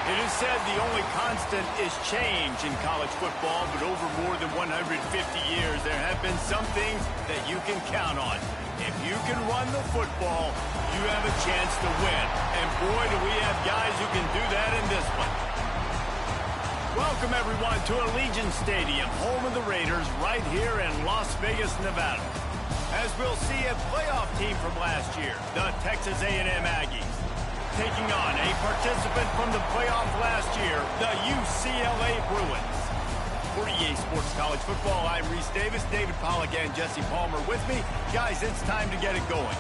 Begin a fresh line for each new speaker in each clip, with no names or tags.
It is said the only constant is change in college football, but over more than 150 years, there have been some things that you can count on. If you can run the football, you have a chance to win. And boy, do we have guys who can do that in this one. Welcome, everyone, to Allegiant Stadium, home of the Raiders, right here in Las Vegas, Nevada. As we'll see a playoff team from last year, the Texas A&M Aggies, taking on a participant from the playoff last year, the UCLA Bruins. For EA Sports College Football, I'm Reese Davis, David Pollack, and Jesse Palmer with me. Guys, it's time to get it going.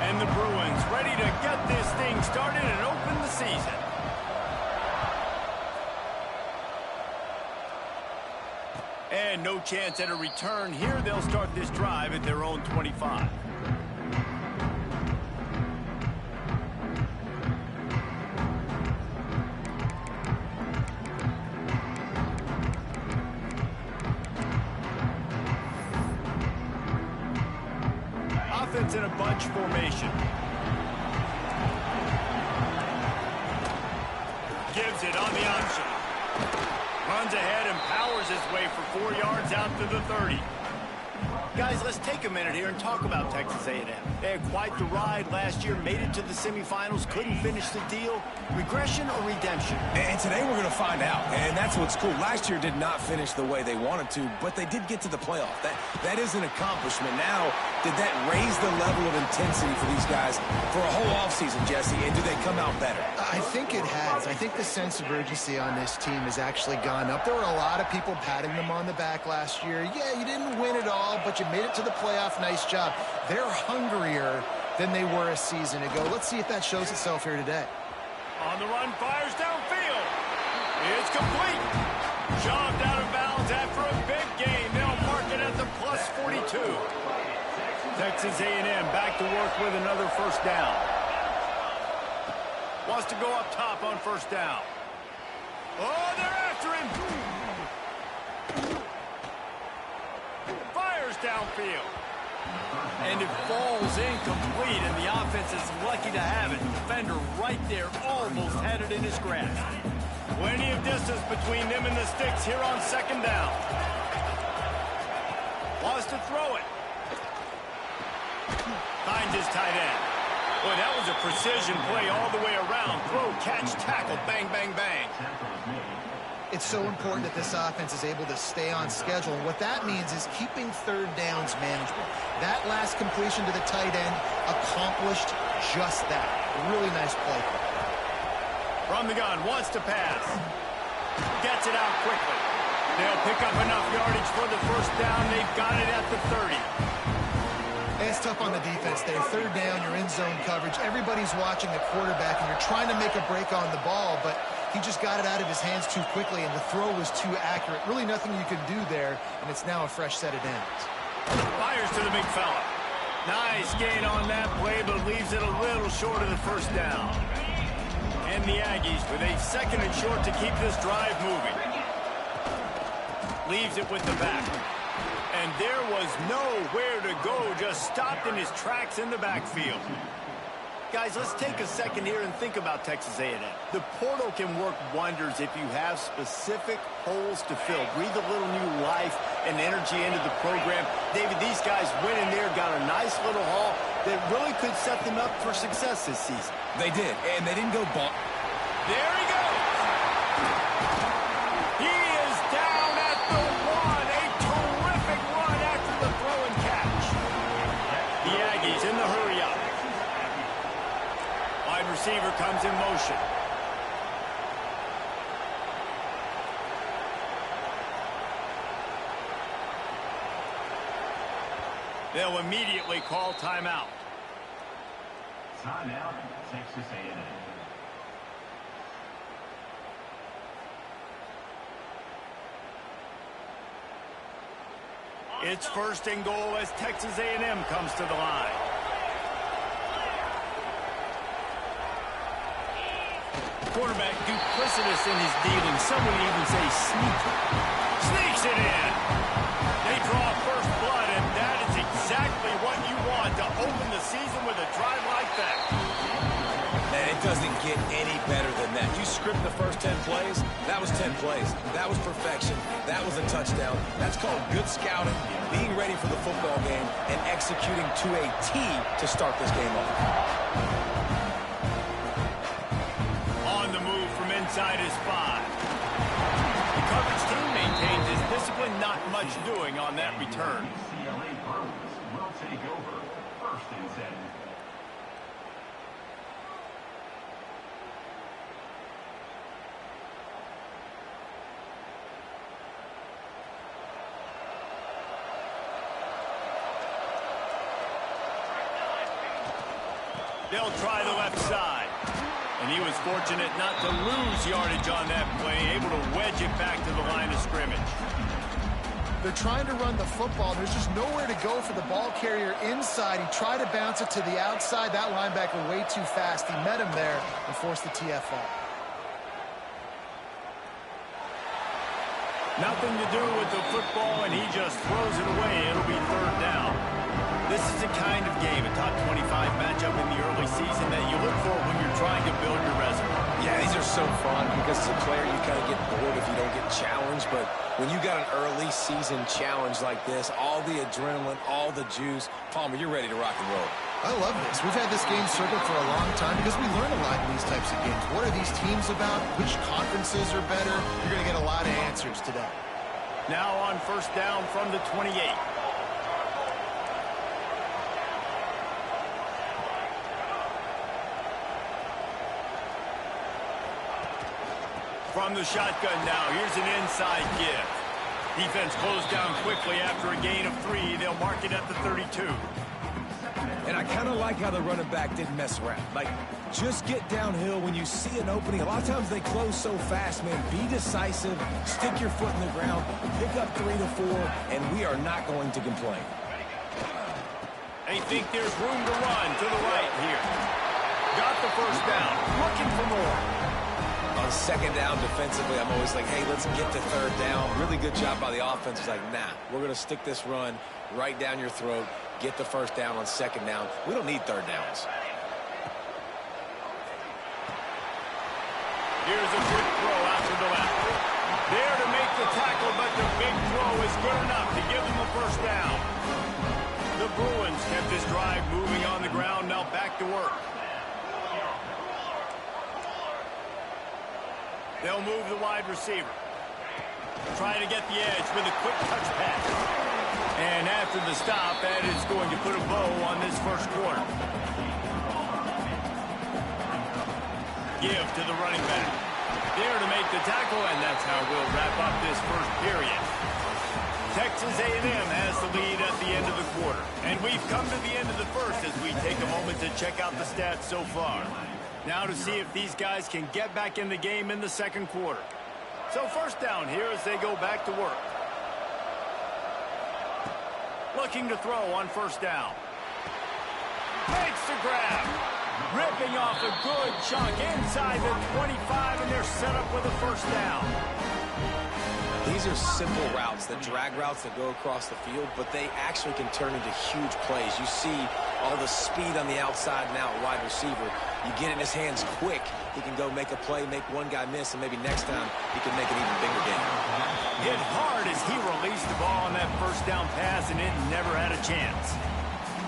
And the Bruins ready to get this thing started and open the season. And no chance at a return here. They'll start this drive at their own 25. Offense in a bunch formation. Gives it on the option. Runs ahead and powers his way for 4 yards out to the 30. Guys, let's take a minute here and talk about Texas A&M. They had quite the ride last year, made it to the semifinals, couldn't finish the deal. Regression or redemption?
And today we're going to find out, and that's what's cool. Last year did not finish the way they wanted to, but they did get to the playoff. That is an accomplishment. Now, did that raise the level of intensity for these guys for a whole offseason, Jesse, and do they come out better?
I think it has. I think the sense of urgency on this team has actually gone up. There were a lot of people patting them on the back last year. Yeah, you didn't win it all, but you made it to the playoff. Nice job. They're hungrier than they were a season ago. Let's see if that shows itself here today.
On the run, fires downfield. It's complete. Shoved out of bounds after a big gain. They'll mark it at the plus 42. Texas A&M back to work with another first down. Wants to go up top on first down. Oh, they're after him. Fires downfield. And it falls incomplete, and the offense is lucky to have it. Defender right there almost had it in his grasp. Plenty of distance between them and the sticks here on second down. Wants to throw it. Finds his tight end. Boy, that was a precision play all the way around. Throw, catch, tackle, bang, bang, bang.
It's so important that this offense is able to stay on schedule. And what that means is keeping third downs manageable. That last completion to the tight end accomplished just that. Really nice play.
From the gun, wants to pass. Gets it out quickly. They'll pick up enough yardage for the first down. They've got it at the 30.
It's tough on the defense there. Third down, you're in zone coverage. Everybody's watching the quarterback, and you're trying to make a break on the ball, but he just got it out of his hands too quickly, and the throw was too accurate. Really nothing you can do there, and it's now a fresh set of downs.
Fires to the big fella. Nice gain on that play, but leaves it a little short of the first down. And the Aggies with a second and short to keep this drive moving. Leaves it with the back. And there was nowhere to go, just stopped in his tracks in the backfield. Guys, let's take a second here and think about Texas A&M. The portal can work wonders if you have specific holes to fill. Breathe a little new life and energy into the program. David, these guys went in there, got a nice little haul that really could set them up for success this season.
They did, and they didn't go ball.
There he goes. He is down at the 1. A terrific run after the throw and catch. The Aggies in the hurry up. Wide receiver comes in motion. They'll immediately call timeout.
Timeout, Texas A&M.
It's first and goal as Texas A&M comes to the line. Quarterback duplicitous in his dealing. Some would even say sneaky. Sneaks it in. They draw first blood, and that is exactly what you want to open the season with a drive like that.
Man, it doesn't get any better than that. You script the first 10 plays, that was 10 plays. That was perfection. That was a touchdown. That's called good scouting, being ready for the football game, and executing to a T to start this game off.
On the move from inside his 5. The coverage team maintains his discipline, not much doing on that return.
UCLA Bruins will take over first and 10.
They'll try the left side. And he was fortunate not to lose yardage on that play, able to wedge it back to the line of scrimmage.
They're trying to run the football. There's just nowhere to go for the ball carrier inside. He tried to bounce it to the outside. That linebacker way too fast. He met him there and forced the TFL.
Nothing to do with the football, and he just throws it away. It'll be third down. This is the kind of game, a top 25 matchup in the early season that you look for when you're trying to build your resume.
Yeah, these are so fun because as a player, you kind of get bored if you don't get challenged. But when you got an early season challenge like this, all the adrenaline, all the juice, Palmer, you're ready to rock and roll.
I love this. We've had this game circled for a long time because we learn a lot in these types of games. What are these teams about? Which conferences are better? You're going to get a lot of answers today.
Now on first down from the 28. From the shotgun now, here's an inside give. Defense closed down quickly after a gain of 3. They'll mark it at the 32.
And I kind of like how the running back didn't mess around. Like, just get downhill when you see an opening. A lot of times they close so fast, man. Be decisive, stick your foot in the ground, pick up 3 to 4, and we are not going to complain.
They think there's room to run to the right here. Got the first down, looking for more.
On second down defensively, I'm always like, hey, let's get to third down. Really good job by the offense. It's like, nah, we're going to stick this run right down your throat, get the first down on second down. We don't need third downs.
Here's a quick throw out to the left. There to make the tackle, but the big throw is good enough to give them a first down. The Bruins kept this drive moving on the ground, now back to work. They'll move the wide receiver. Trying to get the edge with a quick touch pass. And after the stop, that is going to put a bow on this first quarter. Give to the running back. There to make the tackle, and that's how we'll wrap up this first period. Texas A&M has the lead at the end of the quarter. And we've come to the end of the first as we take a moment to check out the stats so far. Now to see if these guys can get back in the game in the second quarter. So first down here as they go back to work. Looking to throw on first down. Makes the grab. Ripping off a good chunk inside the 25, and they're set up with a first down.
These are simple routes, the drag routes that go across the field, but they actually can turn into huge plays. You see all the speed on the outside and out wide receiver. You get in his hands quick, he can go make a play, make one guy miss, and maybe next time he can make an even bigger game.
Hit hard as he released the ball on that first down pass, and it never had a chance.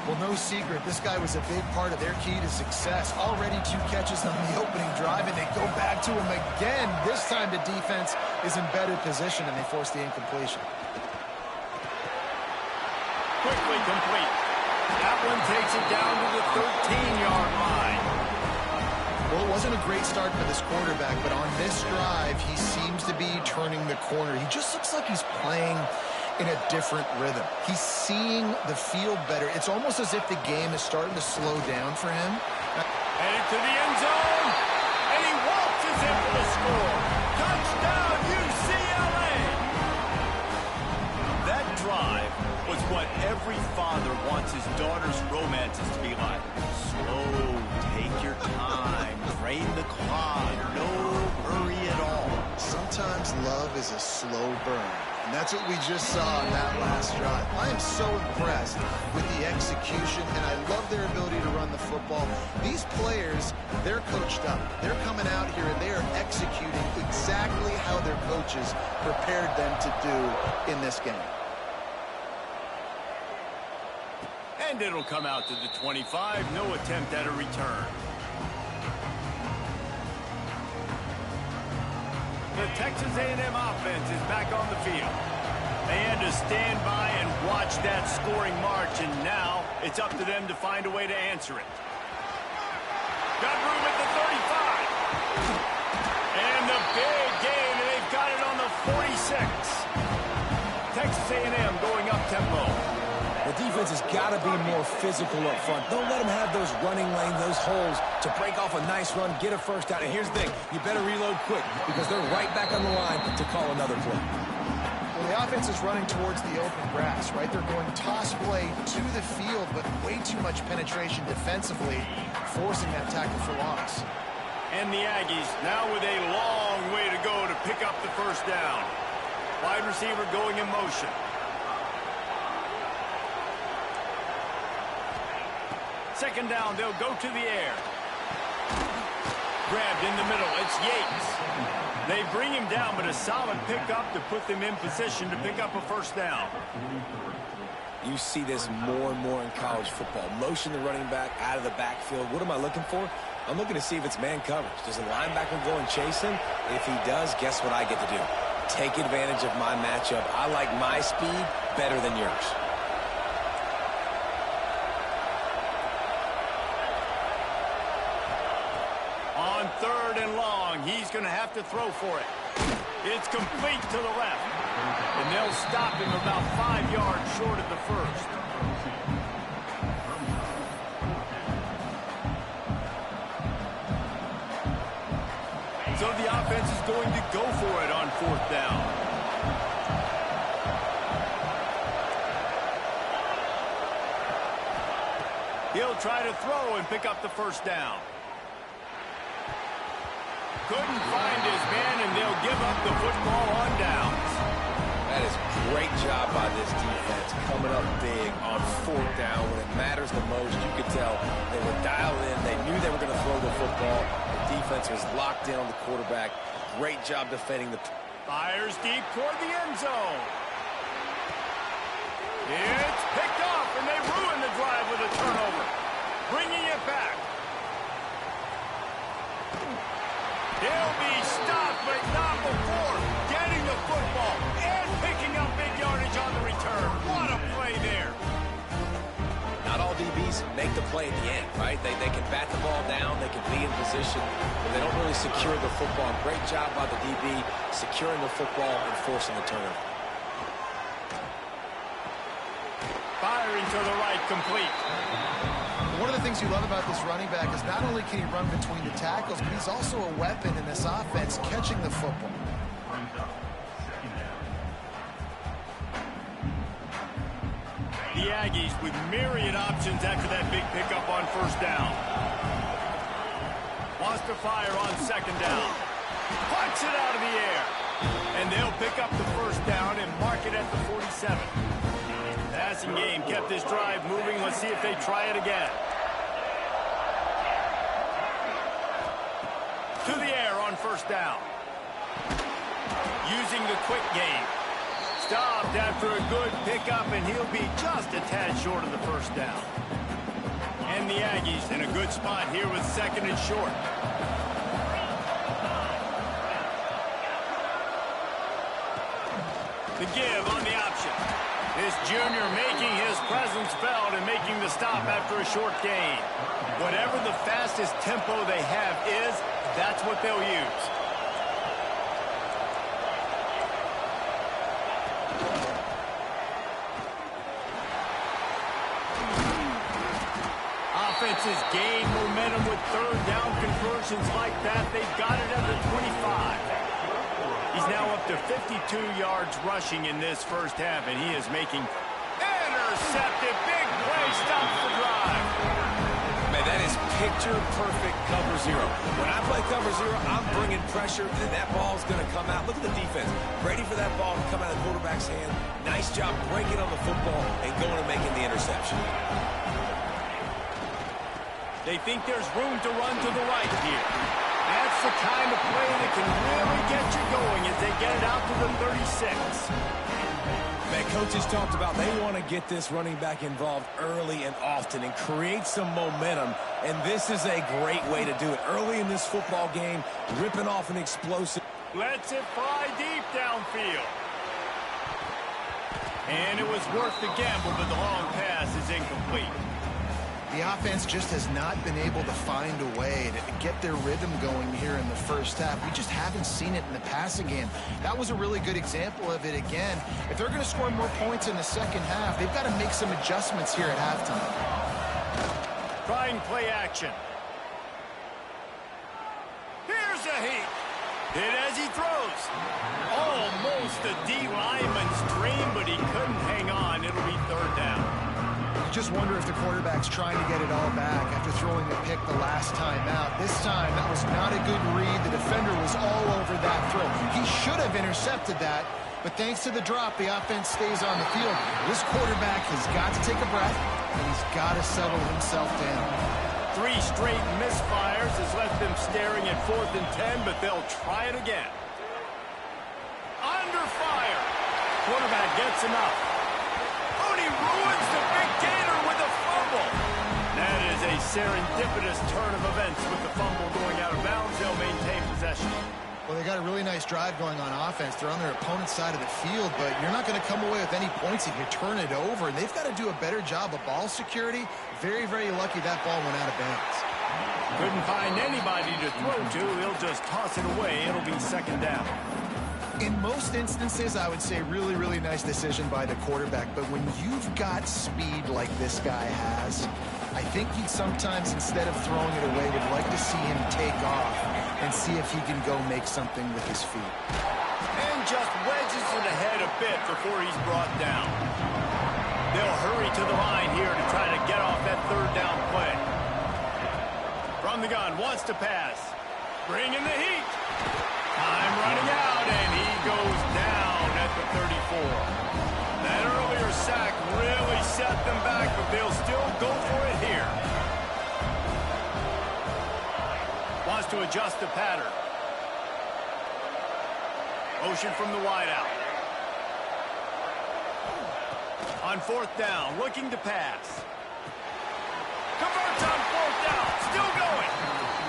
Well, no secret, this guy was a big part of their key to success. Already 2 catches on the opening drive, and they go back to him again. This time the defense is in better position, and they force the incompletion.
Quickly complete. That one takes it down to the 13-yard line.
Well, it wasn't a great start for this quarterback, but on this drive, he seems to be turning the corner. He just looks like he's playing in a different rhythm. He's seeing the field better. It's almost as if the game is starting to slow down for him.
Headed to the end zone, and he waltzes in for the score. Touchdown, UCLA! That drive was what every father wants his daughter's romances to be like. Slow, take your time, drain the clock, no hurry at all.
Sometimes love is a slow burn. And that's what we just saw in that last drive. I am so impressed with the execution, and I love their ability to run the football. These players, they're coached up. They're coming out here, and they are executing exactly how their coaches prepared them to do in this game.
And it'll come out to the 25. No attempt at a return. The Texas A&M offense is back on the field. They had to stand by and watch that scoring march, and now it's up to them to find a way to answer it. Got room at the 35. And the big gain, and they've got it on the 46. Texas A&M going up tempo.
The defense has got to be more physical up front. Don't let them have those running lanes, those holes to break off a nice run, get a first down. And here's the thing, you better reload quick because they're right back on the line to call another play.
Well, the offense is running towards the open grass, right? They're going toss play to the field, but way too much penetration defensively, forcing that tackle for loss.
And the Aggies now with a long way to go to pick up the first down. Wide receiver going in motion. Second down, they'll go to the air. Grabbed in the middle, it's Yates. They bring him down, but a solid pickup to put them in position to pick up a first down.
You see this more and more in college football. Motion the running back out of the backfield. What am I looking for? I'm looking to see if it's man coverage. Does the linebacker go and chase him? If he does, guess what I get to do? Take advantage of my matchup. I like my speed better than yours.
On 3rd and long, he's going to have to throw for it. It's complete to the left. And they'll stop him about 5 yards short of the first. So the offense is going to go for it on 4th down. He'll try to throw and pick up the first down. Couldn't find his man, and they'll give up the football on downs.
That is great job by this defense, coming up big on 4th down when it matters the most. You could tell they were dialed in. They knew they were going to throw the football. The defense was locked in on the quarterback. Great job defending the...
Fires deep toward the end zone. It's picked off, and they ruin the drive with a turnover. Bringing it back. He'll be stopped, but not before getting the football and picking up big yardage on the return. What a play there.
Not all DBs make the play. play at the end, right? They can bat the ball down, they can be in position, but they don't really secure the football. Great job by the DB securing the football and forcing the turnover.
Firing to the right, complete.
One of the things you love about this running back is not only can he run between the tackles, but he's also a weapon in this offense catching the football.
The Aggies with myriad options after that big pickup on first down. Wants to fire on second down. Punch it out of the air. And they'll pick up the first down and mark it at the 47. Passing game kept this drive moving. Let's see if they try it again. To the air on first down. Using the quick game. Stopped after a good pickup, and he'll be just a tad short of the first down. And the Aggies in a good spot here with second and short. The give on the option. This junior making his presence felt and making the stop after a short gain. Whatever the fastest tempo they have is, that's what they'll use. Offenses gain momentum with third down conversions like that. They've got it at the 25. He's now up to 52 yards rushing in this first half, and he is making intercepted. Big play, stops the drive.
Man, that is picture-perfect cover zero. When I play cover zero, I'm bringing pressure, and that ball's going to come out. Look at the defense. Ready for that ball to come out of the quarterback's hand. Nice job breaking on the football and going and making the interception.
They think there's room to run to the right here. That's the kind of play that can really get you going as they get it out to the 36.
Man, coaches talked about they want to get this running back involved early and often and create some momentum, and this is a great way to do it. Early in this football game, ripping off an explosive.
Lets it fly deep downfield. And it was worth the gamble, but the long pass is incomplete.
The offense just has not been able to find a way to get their rhythm going here in the first half. We just haven't seen it in the passing game. That was a really good example of it again. If they're going to score more points in the second half, they've got to make some adjustments here at halftime.
Trying play action. Here's a heat. Hit as he throws. Almost a D lineman's dream, but he couldn't hang on. It'll be third down.
You just wonder if the quarterback's trying to get it all back after throwing a pick the last time out. This time, that was not a good read. The defender was all over that throw. He should have intercepted that, but thanks to the drop, the offense stays on the field. This quarterback has got to take a breath, and he's got to settle himself down.
3 straight misfires has left them staring at 4th and 10, but they'll try it again. Under fire. Quarterback gets enough. He ruins the big gator with a fumble. That is a serendipitous turn of events with the fumble going out of bounds. They'll maintain possession.
Well, they got a really nice drive going on offense. They're on their opponent's side of the field, but you're not going to come away with any points if you turn it over. And they've got to do a better job of ball security. Very, very lucky that ball went out of bounds.
Couldn't find anybody to throw to. He'll just toss it away. It'll be second down.
In most instances, I would say really, really nice decision by the quarterback. But when you've got speed like this guy has, I think he sometimes, instead of throwing it away, would like to see him take off and see if he can go make something with his feet.
And just wedges it ahead a bit before he's brought down. They'll hurry to the line here to try to get off that third down play. From the gun, wants to pass. Bring in the heat. Time running out, and he goes down at the 34. That earlier sack really set them back, but they'll still go for it here. Wants to adjust the pattern. Motion from the wideout. On 4th down, looking to pass. Converts on 4th down, still going.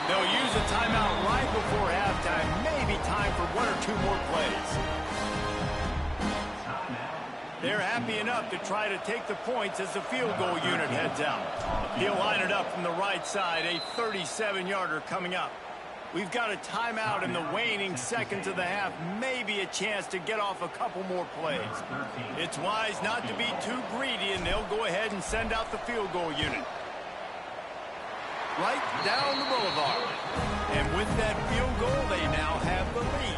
They'll use a timeout right before halftime. Maybe time for 1 or 2 more plays. They're happy enough to try to take the points as the field goal unit heads out. He'll line it up from the right side, a 37-yarder coming up. We've got a timeout in the waning seconds of the half, maybe a chance to get off a couple more plays. It's wise not to be too greedy, and they'll go ahead and send out the field goal unit. Right down the boulevard. And with that field goal, they now have the lead.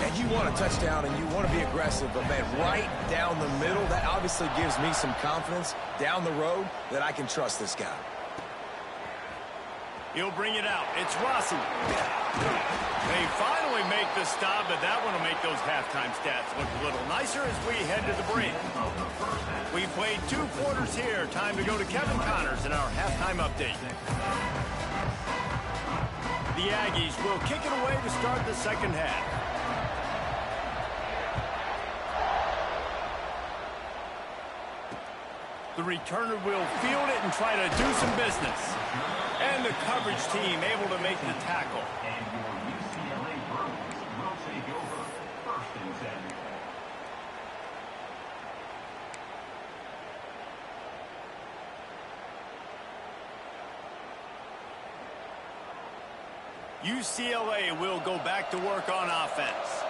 And you want a touchdown and you want to be aggressive, but man, right down the middle, that obviously gives me some confidence down the road that I can trust this guy.
He'll bring it out. It's Rossi. They finally make the stop, but that one will make those halftime stats look a little nicer as we head to the break. We played 2 quarters here. Time to go to Kevin Connors in our halftime update. The Aggies will kick it away to start the second half. The returner will field it and try to do some business. And the coverage team able to make the tackle.
And your UCLA Bruins will take over 1st and
10. UCLA will go back to work on offense.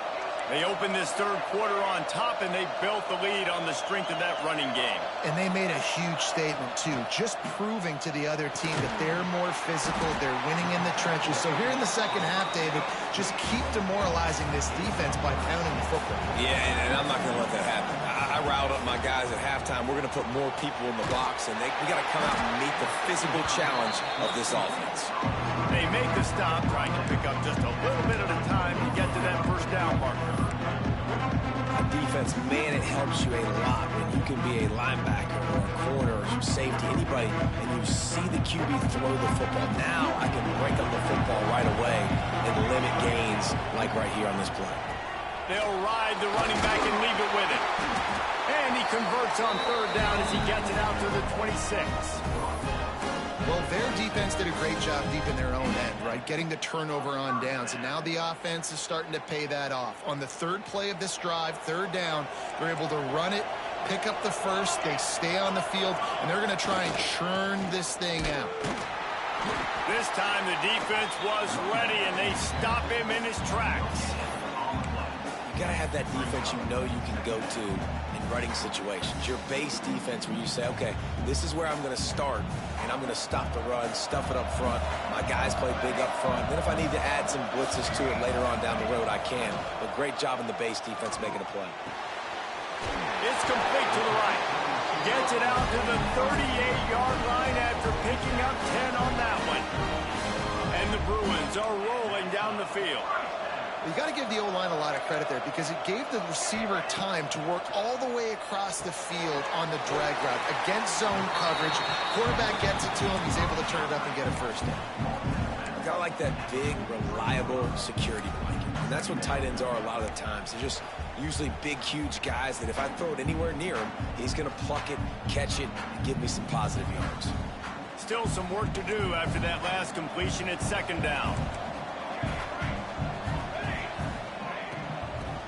They opened this 3rd quarter on top, and they built the lead on the strength of that running game.
And they made a huge statement, too, just proving to the other team that they're more physical, they're winning in the trenches. So here in the second half, David, just keep demoralizing this defense by pounding the football.
Yeah, and I'm not going to let that happen. I riled up my guys at halftime. We're going to put more people in the box, and we got to come out and meet the physical challenge of this offense.
They make the stop, trying to pick up just a little bit at a time to get to that first down marker.
Defense, man, it helps you a lot when you can be a linebacker or a corner or safety, anybody, and you see the QB throw the football. Now I can break up the football right away and limit gains like right here on this play.
They'll ride the running back and leave it with it. And he converts on 3rd down as he gets it out to the 26.
Well, their defense did a great job deep in their own end, right? Getting the turnover on downs. And now the offense is starting to pay that off. On the 3rd play of this drive, 3rd down, they're able to run it, pick up the first, they stay on the field, and they're going to try and churn this thing out.
This time the defense was ready, and they stop him in his tracks.
You got to have that defense you know you can go to in running situations. Your base defense where you say, okay, this is where I'm going to start, and I'm going to stop the run, stuff it up front. My guys play big up front. Then if I need to add some blitzes to it later on down the road, I can. But great job in the base defense making a play.
It's complete to the right. Gets it out to the 38-yard line after picking up 10 on that one. And the Bruins are rolling down the field.
You got to give the O-line a lot of credit there because it gave the receiver time to work all the way across the field on the drag route against zone coverage. Quarterback gets it to him. He's able to turn it up and get a first down.
Got to like that big, reliable security blanket. And that's what tight ends are a lot of the times. They're just usually big, huge guys that if I throw it anywhere near him, he's going to pluck it, catch it, and give me some positive yards.
Still some work to do after that last completion at 2nd down.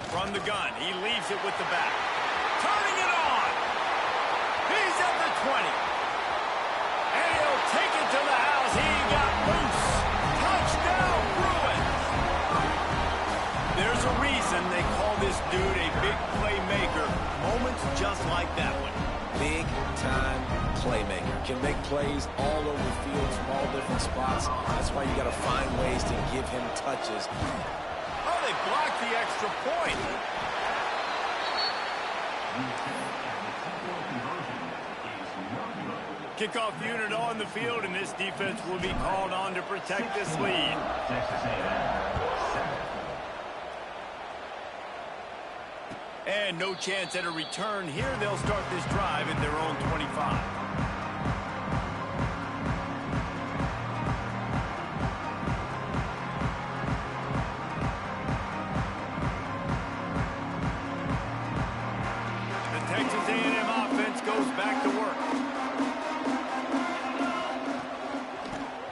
From the gun, he leaves it with the back. Turning it on! He's at the 20. And he'll take it to the house. He got loose. Touchdown, Bruins! There's a reason they call this dude a big playmaker. Moments just like that one.
Big-time playmaker. Can make plays all over the field from all different spots. That's why you got to find ways to give him touches.
Oh, they blocked the extra point. Kickoff unit on the field, and this defense will be called on to protect this lead. And no chance at a return here. They'll start this drive at their own 25. Texas A&M offense goes back to work.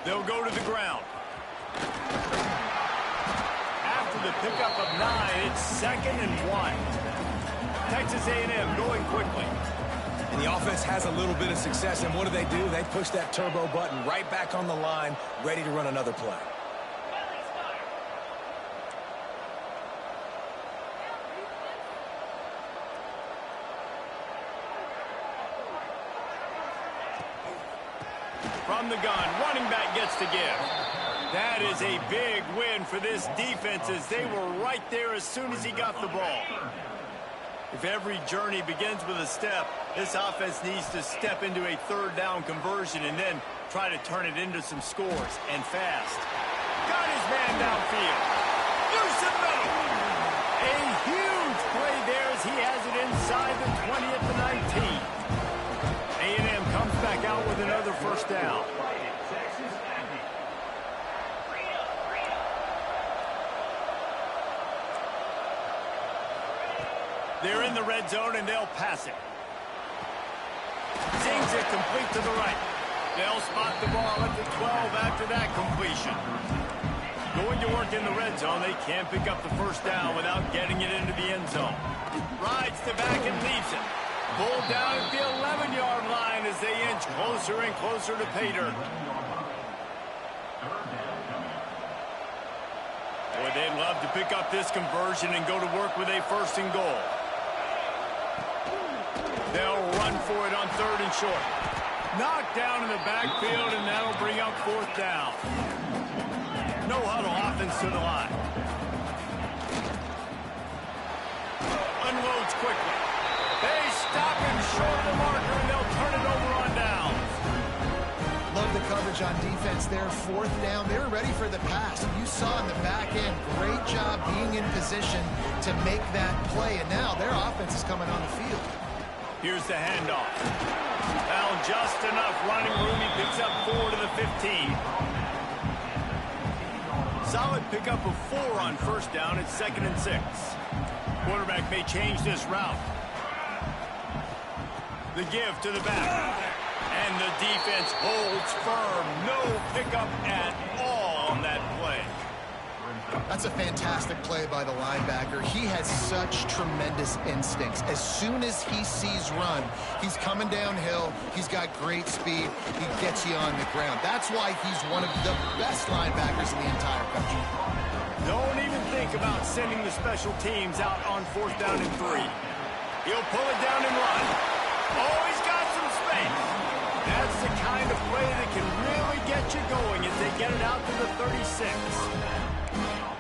They'll go to the ground. After the pickup of 9, it's 2nd and 1. Texas A&M going quickly.
And the offense has a little bit of success, and what do? They push that turbo button right back on the line, ready to run another play.
From the gun, running back gets to give. That is a big win for this defense as they were right there as soon as he got the ball. If every journey begins with a step, this offense needs to step into a third down conversion and then try to turn it into some scores, and fast. Got his man downfield. Loose in the middle. A huge play there as he has it inside the 20 at the 19. A&M comes back out with another first down. They're in the red zone, and they'll pass it. Zings it complete to the right. They'll spot the ball at the 12 after that completion. Going to work in the red zone, they can't pick up the first down without getting it into the end zone. Rides the back and leaves it. Pulled down at the 11-yard line as they inch closer and closer to pay dirt. Boy, they'd love to pick up this conversion and go to work with a first and goal. They'll run for it on third and short. Knocked down in the backfield, and that'll bring up fourth down. No huddle offense to the line. Unloads quickly. They stop him short of the marker, and they'll turn it over on downs.
Love the coverage on defense there. Fourth down. They were ready for the pass. You saw in the back end, great job being in position to make that play. And now their offense is coming on the field.
Here's the handoff. Found just enough running room. He picks up 4 to the 15. Solid pickup of 4 on first down. It's 2nd and 6. Quarterback may change this route. The give to the back. And the defense holds firm. No pickup at all on that play.
That's a fantastic play by the linebacker. He has such tremendous instincts. As soon as he sees run, he's coming downhill. He's got great speed. He gets you on the ground. That's why he's one of the best linebackers in the entire country.
Don't even think about sending the special teams out on fourth down and 3. He'll pull it down and run. Oh, he's got some space. That's the kind of play that can really get you going as they get it out to the 36.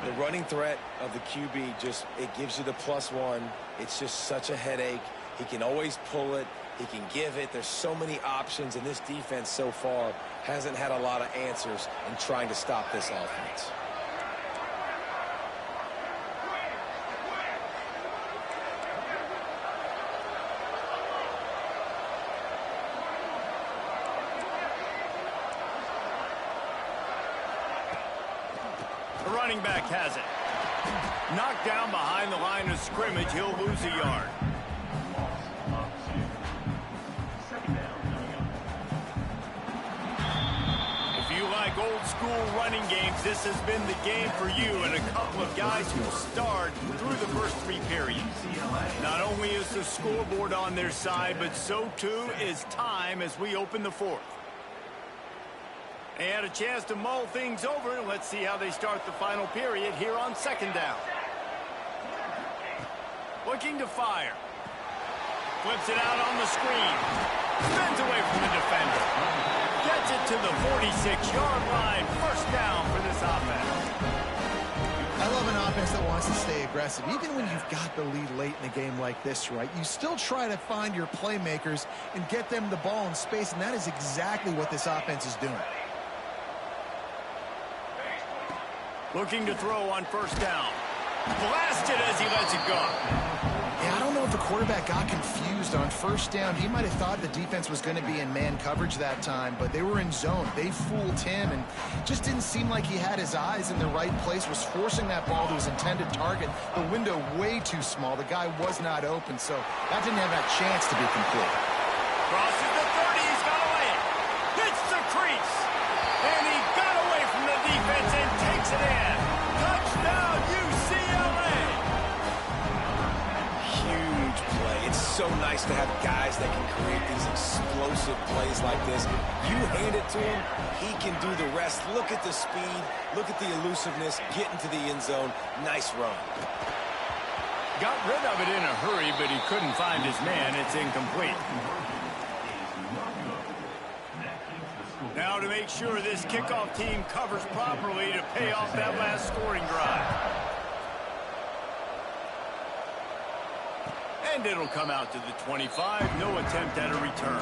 The running threat of the QB it gives you the +1. It's just such a headache. He can always pull it. He can give it. There's so many options, and this defense so far hasn't had a lot of answers in trying to stop this offense.
The running back has it. Knocked down behind the line of scrimmage. He'll lose a yard. If you like old school running games, this has been the game for you and a couple of guys who starred through the first 3 periods. Not only is the scoreboard on their side, but so too is time as we open the 4th. They had a chance to mull things over. Let's see how they start the final period here on 2nd down. Looking to fire. Flips it out on the screen. Spins away from the defender. Gets it to the 46-yard line. First down for this offense.
I love an offense that wants to stay aggressive. Even when you've got the lead late in a game like this, right, you still try to find your playmakers and get them the ball in space, and that is exactly what this offense is doing.
Looking to throw on first down. Blasted as he lets it go.
Yeah, I don't know if the quarterback got confused on first down. He might have thought the defense was going to be in man coverage that time, but they were in zone. They fooled him, and just didn't seem like he had his eyes in the right place, was forcing that ball to his intended target. The window way too small. The guy was not open, so that didn't have that chance to be complete.
Crosses the 30. He's got away. Hits the crease. And he got away from the defense and takes it in. Touchdown, UCLA.
Huge so nice to have guys that can create these explosive plays like this. You hand it to him, he can do the rest. Look at the speed, look at the elusiveness, get into the end zone. Nice run.
Got rid of it in a hurry, but he couldn't find his man. It's incomplete. Now to make sure this kickoff team covers properly to pay off that last scoring drive. And it'll come out to the 25. No attempt at a return.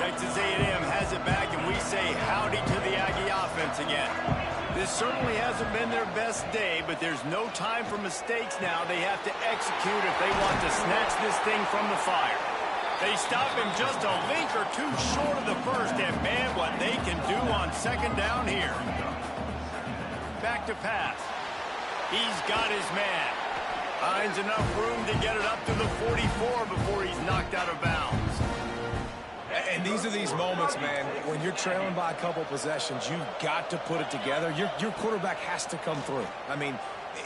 Texas A&M has it back, and we say howdy to the Aggie offense again. This certainly hasn't been their best day, but there's no time for mistakes now. They have to execute if they want to snatch this thing from the fire. They stop him just a link or two short of the first, and man, what they can do on second down here. Back to pass. He's got his man. Finds enough room to get it up to the 44 before he's knocked out of bounds.
And these are these moments, man, when you're trailing by a couple possessions, you've got to put it together. Your quarterback has to come through. I mean,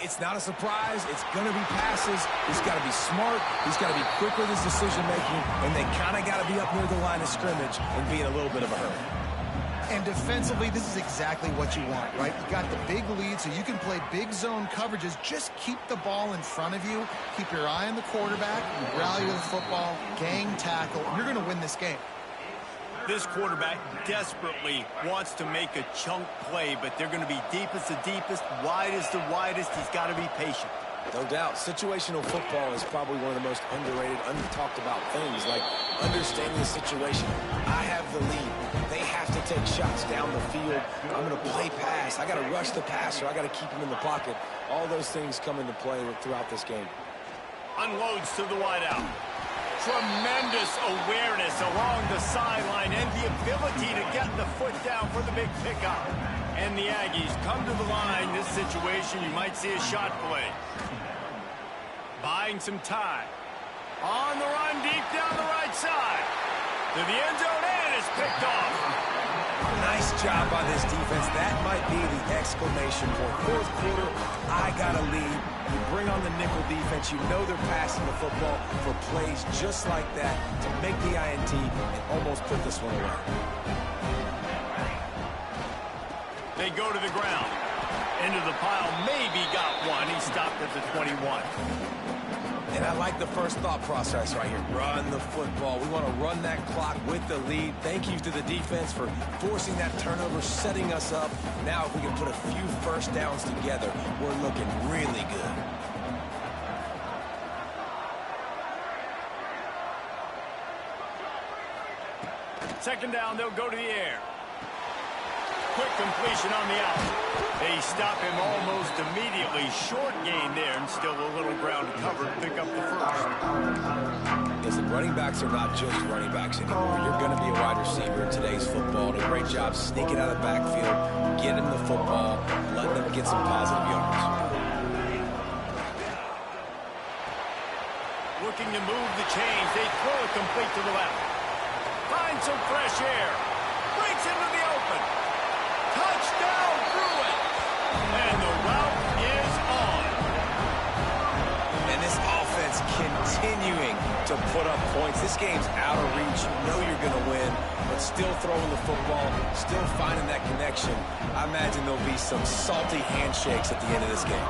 it's not a surprise. It's going to be passes. He's got to be smart. He's got to be quick with his decision-making, and they kind of got to be up near the line of scrimmage and be in a little bit of a hurry.
And defensively, this is exactly what you want, right? You got the big lead, so you can play big zone coverages. Just keep the ball in front of you. Keep your eye on the quarterback. Rally to the football. Gang tackle. You're going to win this game.
This quarterback desperately wants to make a chunk play, but they're going to be deepest the deepest, widest the widest. He's got to be patient.
No doubt. Situational football is probably one of the most underrated, under-talked about things, like understanding the situation. I have the lead. They have to take shots down the field. I'm going to play pass. I got to rush the passer. I got to keep him in the pocket. All those things come into play throughout this game.
Unloads to the wideout. Tremendous awareness along the sideline and the ability to get the foot down for the big pickup. And the Aggies come to the line. This situation, you might see a shot play. Buying some time. On the run, deep down the right side. To the end zone, and it's picked off.
Nice job by this defense. That might be the exclamation point. Fourth quarter, I got a lead. You bring on the nickel defense. You know they're passing the football for plays just like that to make the INT and almost put this one away.
They go to the ground. Into the pile, maybe got one. He stopped at the 21.
And I like the first thought process right here. Run the football. We want to run that clock with the lead. Thank you to the defense for forcing that turnover, setting us up. Now if we can put a few first downs together, we're looking really good.
Second down, they'll go to the air. Quick completion on the out. They stop him almost immediately. Short gain there, and still a little ground covered. Pick up the first.
Listen, running backs are not just running backs anymore. You're going to be a wide receiver in today's football. Did a great job sneaking out of the backfield, getting the football, letting them get some positive yards.
Looking to move the chains. They throw it complete to the left. Find some fresh air. Breaks into the open. Touchdown, through it. And the route is on.
And this offense continuing to put up points. This game's out of reach. You know you're going to win, but still throwing the football, still finding that connection. I imagine there'll be some salty handshakes at the end of this game.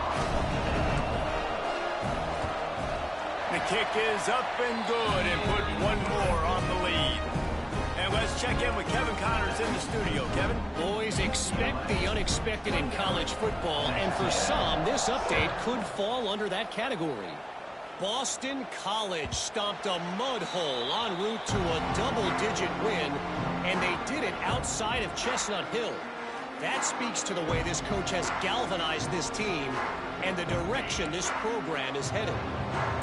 The kick is up and good, and put one more on the lead. And let's check in with Kevin Connors in the studio. Kevin?
Boys, expect the unexpected in college football, and for some, this update could fall under that category. Boston College stomped a mud hole en route to a double-digit win, and they did it outside of Chestnut Hill. That speaks to the way this coach has galvanized this team and the direction this program is headed.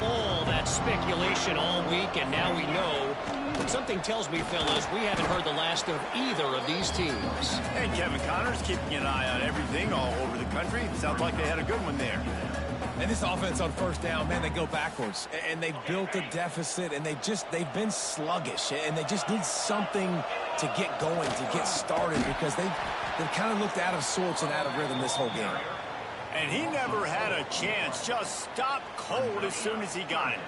All that speculation all week, and now we know. But something tells me, fellas, we haven't heard the last of either of these teams.
And Kevin Connors keeping an eye on everything all over the country. Sounds like they had a good one there.
And this offense on first down, man, they go backwards. And they built a deficit, and they've been sluggish. And they just need something to get going, to get started, because they've kind of looked out of sorts and out of rhythm this whole game.
And he never had a chance. Just stopped cold as soon as he got it.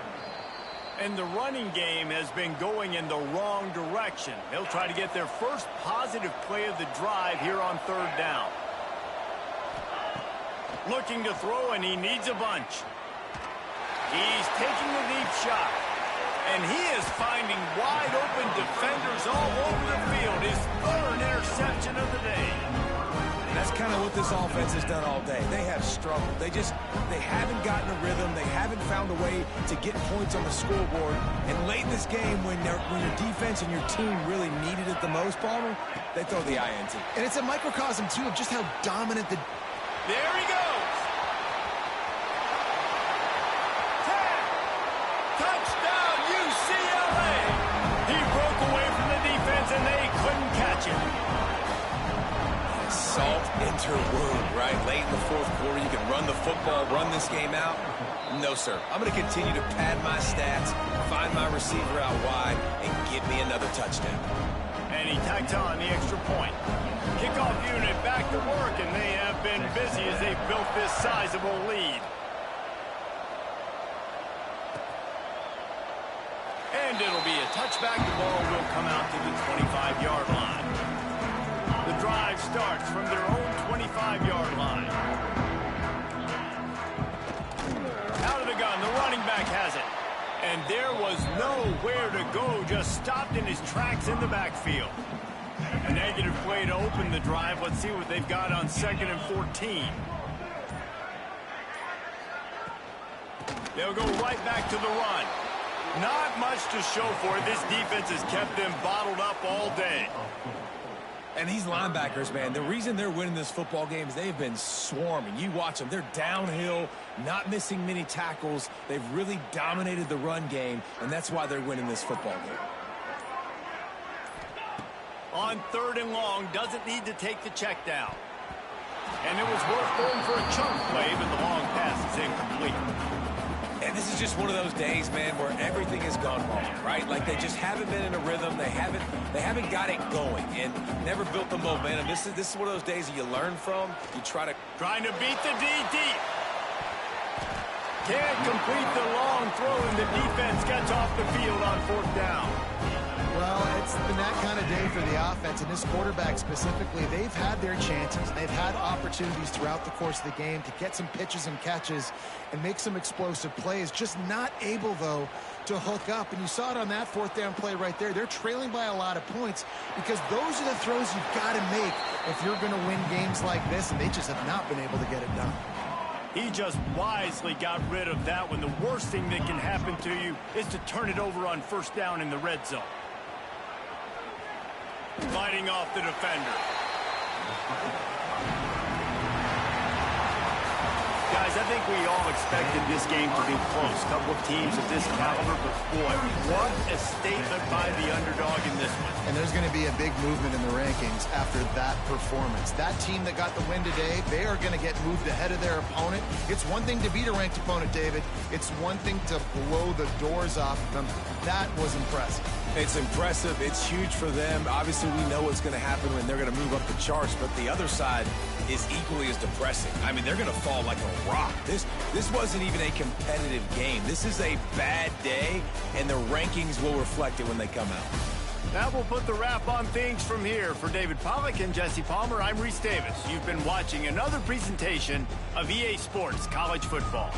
And the running game has been going in the wrong direction. They'll try to get their first positive play of the drive here on 3rd down. Looking to throw, and he needs a bunch. He's taking the deep shot. And he is finding wide-open defenders all over the field. His 3rd interception of the day.
That's kind of what this offense has done all day. They have struggled. They haven't gotten a rhythm. They haven't found a way to get points on the scoreboard. And late in this game, when your defense and your team really needed it the most, Palmer, they throw the INT.
And it's a microcosm, too, of just how dominant the...
There he goes. 10. Touchdown, UCLA. He broke away from the defense, and they couldn't catch him.
Salt enter wound, right? Late in the 4th quarter, you can run the football, run this game out. No, sir. I'm going to continue to pad my stats, find my receiver out wide, and give me another touchdown.
And he tacked on the extra point. Kickoff unit back to work, and they have been busy as they've built this sizable lead. And it'll be a touchback. The ball will come out to the 25-yard line. The drive starts from their own 25-yard line. Out of the gun, the running back has it. And there was nowhere to go, just stopped in his tracks in the backfield. A negative play to open the drive. Let's see what they've got on 2nd and 14. They'll go right back to the run. Not much to show for it. This defense has kept them bottled up all day.
And these linebackers, man, the reason they're winning this football game is they've been swarming. You watch them. They're downhill, not missing many tackles. They've really dominated the run game, and that's why they're winning this football game.
On 3rd and long, doesn't need to take the check down. And it was worth going for a chunk play, but the long pass is incomplete.
And this is just one of those days, man, where everything has gone wrong, right? Like they just haven't been in a rhythm. They haven't got it going and never built the momentum. This is one of those days that you learn from. You trying to beat the D deep.
Can't complete the long throw, and the defense gets off the field on 4th down.
Well, it's been that kind of day for the offense, and this quarterback specifically, they've had their chances. They've had opportunities throughout the course of the game to get some pitches and catches and make some explosive plays. Just not able, though, to hook up. And you saw it on that 4th down play right there. They're trailing by a lot of points because those are the throws you've got to make if you're going to win games like this, and they just have not been able to get it done.
He just wisely got rid of that one. The worst thing that can happen to you is to turn it over on 1st down in the red zone. Fighting off the defender. Guys, I think we all expected this game to be close. A couple of teams of this caliber, but boy, what a statement by the underdog in this one.
And there's going to be a big movement in the rankings after that performance. That team that got the win today, they are going to get moved ahead of their opponent. It's one thing to beat a ranked opponent, David. It's one thing to blow the doors off of them. That was impressive.
It's impressive. It's huge for them. Obviously, we know what's going to happen when they're going to move up the charts, but the other side is equally as depressing. I mean, they're going to fall like a rock. This wasn't even a competitive game. This is a bad day, and the rankings will reflect it when they come out.
That will put the wrap on things from here. For David Pollack and Jesse Palmer, I'm Reese Davis. You've been watching another presentation of EA Sports College Football.